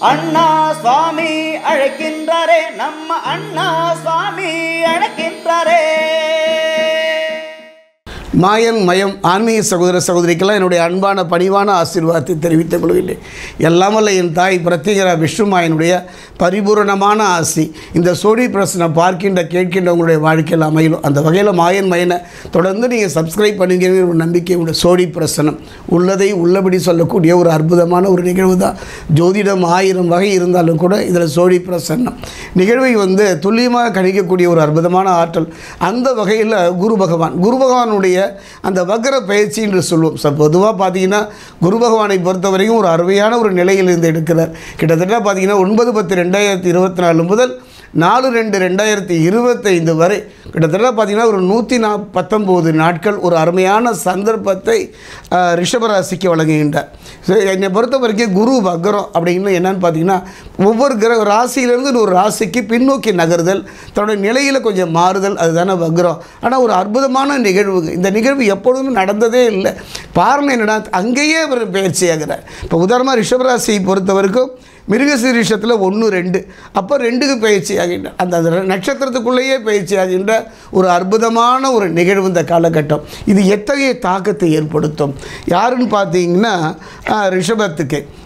அண்ணா சுவாமி அழைக்கின்றாரே, நம்ம அண்ணா சுவாமி அழைக்கின்றாரே. மாயன் மயம் ஆன்மீக சகோதர சகோதரிக்கெல்லாம் என்னுடைய அன்பான பணிவான ஆசீர்வாதத்தை தெரிவித்துக் கொள்கிறேன். எல்லாம் வல்ல என் தாய் பிரத்யேகரா விஷ்ணு மாயனுடைய பரிபூரணமான ஆசி இந்த சோடி பிரசனை பார்க்கின்ற கேட்கின்ற உங்களுடைய வாழ்க்கையில் அமையலும். அந்த வகையில் மாயன் மயனை தொடர்ந்து நீங்கள் சப்ஸ்கிரைப் பண்ணுங்கிற ஒரு நம்பிக்கை உண்டு. சோடி பிரசனம் உள்ளதை உள்ளபடி சொல்லக்கூடிய ஒரு அற்புதமான ஒரு நிகழ்வு தான். ஜோதிடம் 1000 வகை இருந்தாலும் கூட இதில் சோடி பிரசன்னம் நிகழ்வை துல்லியமாக கணிக்கக்கூடிய ஒரு அற்புதமான ஆற்றல். அந்த வகையில் குரு பகவானுடைய அந்த வக்ர பயிற்சி என்று சொல்லுவோம். பொதுவாக பார்த்தீங்கன்னா குரு பகவானை பொறுத்த வரைக்கும் ஒரு அருமையான ஒரு நிலையில் இருந்து எடுக்கிறார். கிட்டத்தட்ட பார்த்தீங்கன்னா 9/10/2024 முதல் 4/2/2025 வரை கிட்டத்தட்ட பார்த்திங்கன்னா ஒரு 119 நாட்கள் ஒரு அருமையான சந்தர்ப்பத்தை ரிஷபராசிக்கு வழங்குகின்றார். ஸோ என்னை பொறுத்த வரைக்கும் குரு வக்ரம் அப்படின்னா என்னென்னு பார்த்தீங்கன்னா ஒவ்வொரு ராசியிலேருந்து ஒரு ராசிக்கு பின்னோக்கி நகருதல், தன்னுடைய நிலையில் கொஞ்சம் மாறுதல், அதுதானே வக்ரம். ஆனால் ஒரு அற்புதமான நிகழ்வு. இந்த நிகழ்வு எப்பொழுதும் நடந்ததே இல்லை. காரணம் என்னென்னா அங்கேயே அவர் பயிற்சியாகிறார். இப்போ உதாரணமாக ரிஷபராசியை பொறுத்த வரைக்கும் மிருகசீரிஷத்தில் 1, 2 அப்போ 2க்கு பயிற்சி ஆகின்ற அந்த நட்சத்திரத்துக்குள்ளேயே பயிற்சி ஆகின்ற ஒரு அற்புதமான ஒரு நிகழ்வு இந்த காலகட்டம். இது எத்தகைய தாக்கத்தை ஏற்படுத்தும் யாருன்னு பார்த்தீங்கன்னா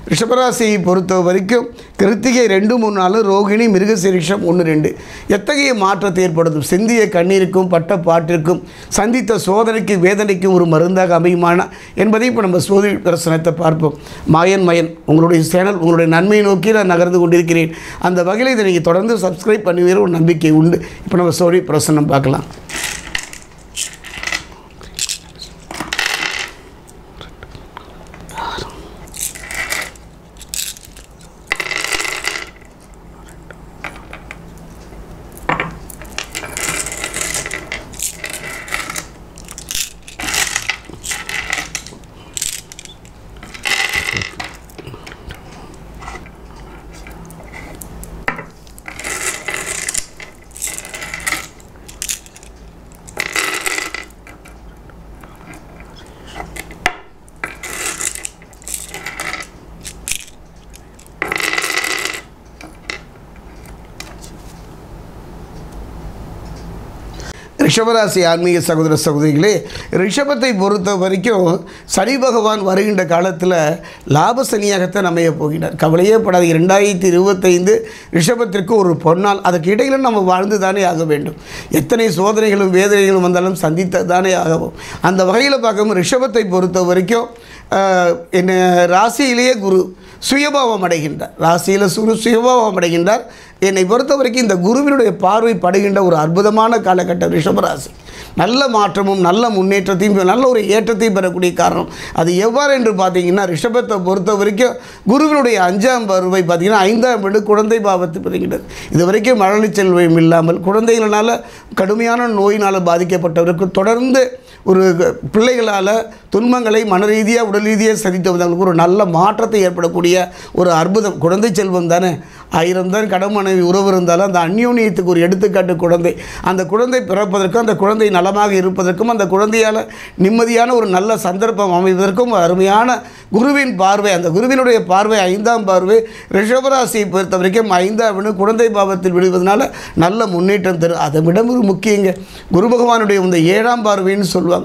ரிஷபராசியை பொறுத்த வரைக்கும் கிருத்திகை 2, 3, 4, ரோகிணி, மிருகசீரிஷம் 1, 2 எத்தகைய மாற்றத்தை ஏற்படுத்தும். சிந்திய கண்ணீருக்கும் பட்ட பாட்டிற்கும் சந்தித்த சோதனைக்கு வேதனைக்கும் ஒரு மருந்தாக அமையுமான என்பதை இப்போ நம்ம சோதி தரிசனத்தை பார்ப்போம். மாயன் உங்களுடைய சேனல் உங்களுடைய நன்மையை நோக்கி நான் நகர்ந்து கொண்டிருக்கிறேன். அந்த வகையில் இதை நீங்கள் தொடர்ந்து சப்ஸ்கிரைப் பண்ணுவீர ஒரு நம்பிக்கை உண்டு. இப்போ நம்ம சோதி பிரசனம் பார்க்கலாம். ரிஷபராசி ஆன்மீக சகோதர சகோதரிகளே, ரிஷபத்தை பொறுத்த வரைக்கும் சனி பகவான் வருகின்ற காலத்தில் லாப சனியாகத்தான் அமைய போகிறார். கவலையே படாது. 2025 ரிஷபத்திற்கு ஒரு பொன்னால். அதுக்கு இடையில் நம்ம வாழ்ந்து தானே ஆக வேண்டும். எத்தனை சோதனைகளும் வேதனைகளும் வந்தாலும் சந்தித்து தானே ஆகவும். அந்த வகையில் பார்க்கும்போது ரிஷபத்தை பொறுத்த வரைக்கும் என்ன ராசியிலேயே குரு சுயபாவம் அடைகின்றார். ராசியில் சுயபாவம் அடைகின்றார். என்னை பொறுத்த வரைக்கும் இந்த குருவினுடைய பார்வை படுகின்ற ஒரு அற்புதமான காலகட்டம் ரிஷபராசி. நல்ல மாற்றமும் நல்ல முன்னேற்றத்தையும் நல்ல ஒரு ஏற்றத்தையும் பெறக்கூடிய காரணம். அது எவ்வாறு என்று பார்த்தீங்கன்னா ரிஷபத்தை பொறுத்த வரைக்கும் குருவினுடைய 5ஆம் பார்வை பார்த்தீங்கன்னா 5ஆம் வீடு குழந்தை பாவத்தை பெறுகின்றது. இது வரைக்கும் மழலை செல்வம் இல்லாமல் குழந்தைகளால் கடுமையான நோயினால் பாதிக்கப்பட்டவருக்கு தொடர்ந்து ஒரு பிள்ளைகளால் துன்பங்களை மன ரீதியாக உடல் ரீதியாக சந்தித்து வந்தவங்களுக்கு ஒரு நல்ல மாற்றத்தை ஏற்படக்கூடிய ஒரு அற்புதம். குழந்தை செல்வம் தானே. 1000 தான் கடன் மனைவி உறவு இருந்தாலும் அந்த அந்யோன்யத்துக்கு ஒரு எடுத்துக்காட்டு குழந்தை. அந்த குழந்தை பிறப்பதற்கும் அந்த குழந்தை நலமாக இருப்பதற்கும் அந்த குழந்தையால் நிம்மதியான ஒரு நல்ல சந்தர்ப்பம் அமைவதற்கும் அருமையான குருவின் பார்வை. அந்த குருவினுடைய பார்வை 5ஆம் பார்வை ரிஷபராசியை பொறுத்த வரைக்கும் 5ஆம் வீடு குழந்தை பாவத்தில் விடுவதனால நல்ல முன்னேற்றம் தரும். அதை விட ஒரு முக்கியங்க குரு பகவானுடைய இந்த 7ஆம் பார்வைன்னு சொல்லுவாங்க.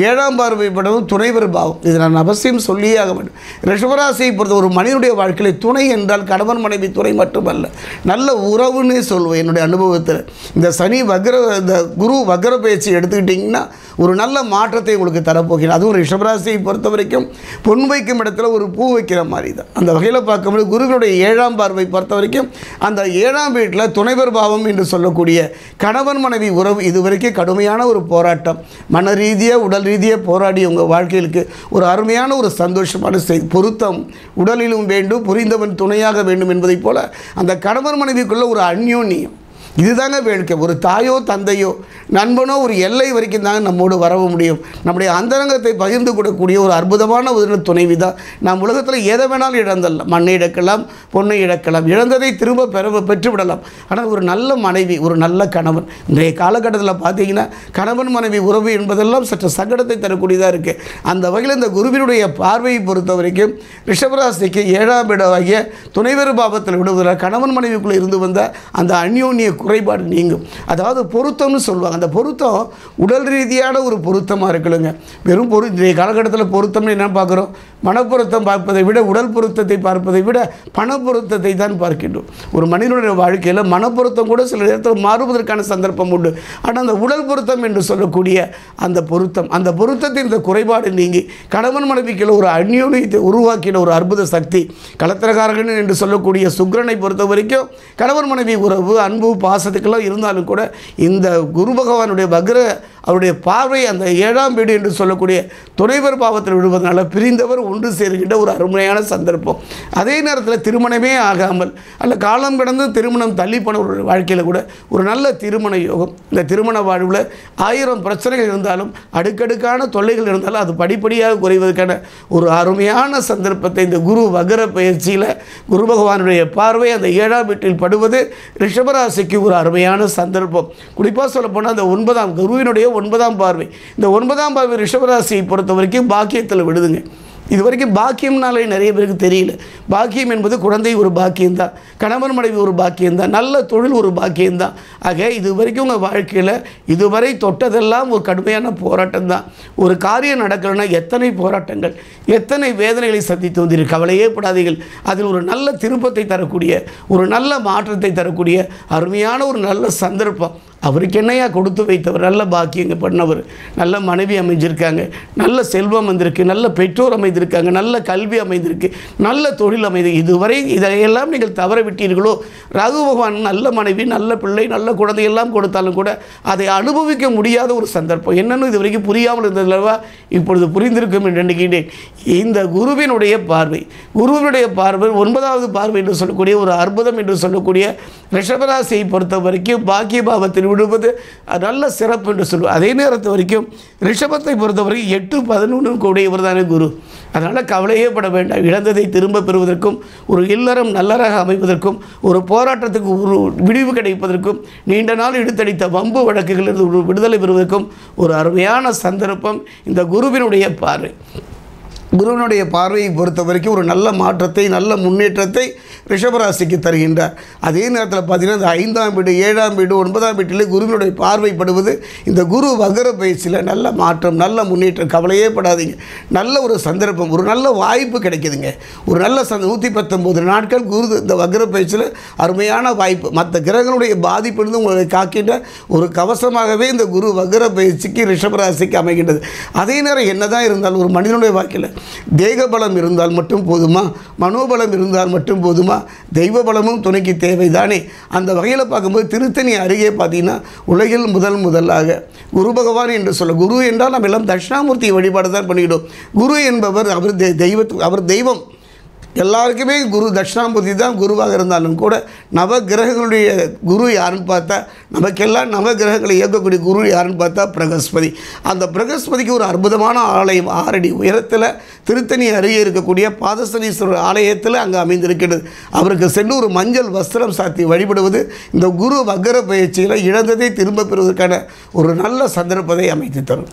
7ஆம் பார்வை படவும் துணைவர் பாவம். இது நான் அவசியம் சொல்லியே ஆக வேண்டும். ரிஷபராசியை பொறுத்த ஒரு மனிதனுடைய வாழ்க்கையில் துணை என்றால் கணவன் மனைவி துணை மட்டுமல்ல, நல்ல உறவுன்னே சொல்லுவேன் என்னுடைய அனுபவத்தில். இந்த சனி இந்த குரு வக்ர பயிற்சி எடுத்துக்கிட்டிங்கன்னா ஒரு நல்ல மாற்றத்தை உங்களுக்கு தரப்போகிறேன். அதுவும் ரிஷபராசியை பொறுத்த வரைக்கும் பொன் வைக்கும் இடத்துல ஒரு பூ வைக்கிற மாதிரி தான். அந்த வகையில் பார்க்கும்போது குருவினுடைய 7ஆம் பார்வை பொறுத்த வரைக்கும் அந்த 7ஆம் வீட்டில் துணைவர் பாவம் என்று சொல்லக்கூடிய கணவன் மனைவி உறவு இது வரைக்கும் கடுமையான ஒரு போராட்டம், மன ரீதியாக உடல் ரீதியாக போராடி உங்கள் வாழ்க்கைக்கு ஒரு அருமையான ஒரு சந்தோஷமான பொருத்தம் உடலிலும் வேண்டும், புரிந்தவன் துணையாக வேண்டும் என்பதைப் போல அந்த கணவன் மனைவிக்குள்ள ஒரு அந்யோன்யம் இதுதாங்க வேட்கை. ஒரு தாயோ தந்தையோ நண்பனோ ஒரு எல்லை வரைக்கும் தாங்க நம்மோடு வரவும் முடியும். நம்முடைய அந்தரங்கத்தை பகிர்ந்து கொடுக்கக்கூடிய ஒரு அற்புதமான ஒரு துணைவி தான். நாம் உலகத்தில் எதை வேணாலும் இழந்தரலாம். மண்ணை இழக்கலாம், பொண்ணை இழக்கலாம், இழந்ததை திரும்ப பெற்றுவிடலாம். ஆனால் ஒரு நல்ல மனைவி, ஒரு நல்ல கணவன், இன்றைய காலகட்டத்தில் பார்த்தீங்கன்னா கணவன் மனைவி உறவு என்பதெல்லாம் சற்று சங்கடத்தை தரக்கூடியதாக இருக்குது. அந்த வகையில் இந்த குருவினுடைய பார்வையை பொறுத்த வரைக்கும் ரிஷபராசிக்கு 7ஆம் இடமாகிய துணைவர் பாவத்தில் விடுவதில் கணவன் மனைவிக்குள்ளே இருந்து வந்த அந்த அந்யோன்ய குறைபாடு நீங்கும். அதாவது பொருத்தம்னு சொல்லுவாங்க. அந்த பொருத்தம் உடல் ரீதியான ஒரு பொருத்தமாக இருக்கலுங்க. வெறும் இன்றைய காலகட்டத்தில் பொருத்தம்னு என்ன பார்க்குறோம்? மனப்பொருத்தம் பார்ப்பதை விட, உடல் பொருத்தத்தை பார்ப்பதை விட பண பொருத்தத்தை தான் பார்க்கின்றோம். ஒரு மனிதனுடைய வாழ்க்கையில் மனப்பொருத்தம் கூட சில நேரத்தில் மாறுவதற்கான சந்தர்ப்பம் உண்டு. ஆனால் அந்த உடல் பொருத்தம் என்று சொல்லக்கூடிய அந்த பொருத்தத்தின் இந்த குறைபாடு நீங்கி கணவன் மனைவிக்குள்ள ஒரு அந்யோன்யத்தை உருவாக்கின ஒரு அற்புத சக்தி கலத்திரகாரகன் என்று சொல்லக்கூடிய சுக்கிரனை பொறுத்த வரைக்கும் கணவன் மனைவி உறவு, அன்பு, பாசத்துக்கெல்லாம் இருந்தாலும் கூட இந்த குரு பகவானுடைய அவருடைய பார்வை அந்த 7ஆம் வீடு என்று சொல்லக்கூடிய துணைவர் பாவத்தில் விடுவதனால பிரிந்தவர் ஒன்று சேருகின்ற ஒரு அருமையான சந்தர்ப்பம். அதே நேரத்தில் திருமணமே ஆகாமல் அல்ல காலம் கடந்து திருமணம் தள்ளி போன ஒரு வாழ்க்கையில் கூட ஒரு நல்ல திருமண யோகம். இந்த திருமண வாழ்வில் 1000 பிரச்சனைகள் இருந்தாலும், அடுக்கடுக்கான தொல்லைகள் இருந்தாலும் அது படிப்படியாக குறைவதற்கான ஒரு அருமையான சந்தர்ப்பத்தை இந்த குரு வக்ர பயிற்சியில் குரு பகவானுடைய பார்வை அந்த 7ஆம் வீட்டில் படுவது ரிஷபராசிக்கு ஒரு அருமையான சந்தர்ப்பம். குறிப்பாக சொல்ல போனால் அந்த குருவினுடைய 9ஆம் பார்வை, இந்த 9ஆம் பார்வை ரிஷபராசியை பொறுத்த வரைக்கும் பாக்கியத்தில் விடுதுங்க. இது வரைக்கும் பாக்கியம்னாலே நிறைய பேருக்கு தெரியல. பாக்கியம் என்பது குழந்தை ஒரு பாக்கியம்தான், கணவன் மனைவி ஒரு பாக்கியம்தான், நல்ல தொழில் ஒரு பாக்கியம்தான். ஆக இது வரைக்கும் உங்கள் வாழ்க்கையில் இதுவரை தொட்டதெல்லாம் ஒரு கடுமையான போராட்டம் தான். ஒரு காரியம் நடக்கலைன்னா எத்தனை போராட்டங்கள், எத்தனை வேதனைகளை சந்தித்து வந்தீர்கள். கவலையே படாதீர்கள். அதில் ஒரு நல்ல திருப்பத்தை தரக்கூடிய, ஒரு நல்ல மாற்றத்தை தரக்கூடிய அருமையான ஒரு நல்ல சந்தர்ப்பம். அவருக்கு என்னையா கொடுத்து வைத்தவர்? நல்ல பாக்கியங்க பண்ணவர், நல்ல மனைவி அமைஞ்சிருக்காங்க, நல்ல செல்வம் வந்திருக்கு, நல்ல பெற்றோர் அமைந்திருக்காங்க, நல்ல கல்வி அமைந்திருக்கு, நல்ல தொழில் அமைந்திருக்கு. இதுவரை இதையெல்லாம் நீங்கள் தவற விட்டீர்களோ? ராகு பகவான் நல்ல மனைவி, நல்ல பிள்ளை, நல்ல குழந்தையெல்லாம் கொடுத்தாலும் கூட அதை அனுபவிக்க முடியாத ஒரு சந்தர்ப்பம். என்னன்னு இது வரைக்கும் புரியாமல் இருந்ததுலவா இப்பொழுது புரிந்திருக்கும் என்று நினைக்கின்றேன். இந்த குருவினுடைய பார்வை 9ஆவது பார்வை என்று சொல்லக்கூடிய ஒரு அற்புதம் என்று சொல்லக்கூடிய ரிஷபராசியை பொறுத்த வரைக்கும் பாக்கிய பாவத்தில் விடுவது நல்ல சிறப்பு என்று சொல்லுவோம். அதே நேரத்து வரைக்கும் ரிஷபத்தை பொறுத்த வரைக்கும் 8, 11 கூடியவர் தானே குரு. அதனால் கவலையே பட வேண்டாம். இழந்ததை திரும்ப பெறுவதற்கும், ஒரு இல்லறம் நல்லறாக அமைவதற்கும், ஒரு போராட்டத்துக்கு ஒரு விடிவு கிடைப்பதற்கும், நீண்ட நாள் இழுத்தடித்த வம்பு வழக்குகளிலிருந்து ஒரு விடுதலை பெறுவதற்கும் ஒரு அருமையான சந்தர்ப்பம் இந்த குருவினுடைய பார்வை. குருவினுடைய பார்வையை பொறுத்த வரைக்கும் ஒரு நல்ல மாற்றத்தை, நல்ல முன்னேற்றத்தை ரிஷபராசிக்கு தருகின்றார். அதே நேரத்தில் பார்த்தீங்கன்னா இந்த 5ஆம் வீடு, 7ஆம் வீடு, 9ஆம் வீட்டில் குருவினுடைய பார்வைப்படுவது இந்த குரு வக்ர பயிற்சியில் நல்ல மாற்றம், நல்ல முன்னேற்றம். கவலையே படாதீங்க. நல்ல ஒரு சந்தர்ப்பம், ஒரு நல்ல வாய்ப்பு கிடைக்குதுங்க. ஒரு நல்ல 119 நாட்கள் குரு இந்த வக்ர பயிற்சியில் அருமையான வாய்ப்பு. மற்ற கிரகங்களுடைய பாதிப்பிலிருந்து உங்களை காக்கின்ற ஒரு கவசமாகவே இந்த குரு வக்ர பயிற்சிக்கு ரிஷபராசிக்கு அமைகின்றது. அதே நேரம் என்னதான் இருந்தாலும் ஒரு மனிதனுடைய வாழ்க்கையில் தேக பலம் இருந்தால் மட்டும் போதுமா? மனோபலம் இருந்தால் மட்டும் போதுமா? தெய்வ பலமும் துணைக்கு தேவைதானே. அந்த வகையில் பார்க்கும்போது திருத்தணி அருகே பார்த்தீங்கன்னா உலகில் முதலாக குரு பகவான் என்று சொல்ல, குரு என்றால் நம்ம எல்லாம் தட்சிணாமூர்த்தி வழிபாடு தான் பண்ணிக்கிட்டோம். குரு என்பவர் அவர் தெய்வம். எல்லாருக்குமே குரு தட்சிணாமூர்த்தி தான் குருவாக இருந்தாலும் கூட நவகிரகங்களுடைய குரு யாருன்னு பார்த்தா, நமக்கெல்லாம் நவகிரகங்களை இயக்கக்கூடிய குரு யாருன்னு பார்த்தா பிரகஸ்பதி. அந்த பிரகஸ்பதிக்கு ஒரு அற்புதமான ஆலயம் 6 அடி உயரத்தில் திருத்தணி அருகே இருக்கக்கூடிய பாதசனீஸ்வரர் ஆலயத்தில் அங்கே அமைந்திருக்கிறது. அவருக்கு சென்று ஒரு மஞ்சள் வஸ்திரம் சாத்தி வழிபடுவது இந்த குரு வக்ர பயிற்சியில் இழந்ததை திரும்ப பெறுவதற்கான ஒரு நல்ல சந்தர்ப்பத்தை அமைத்து தரும்.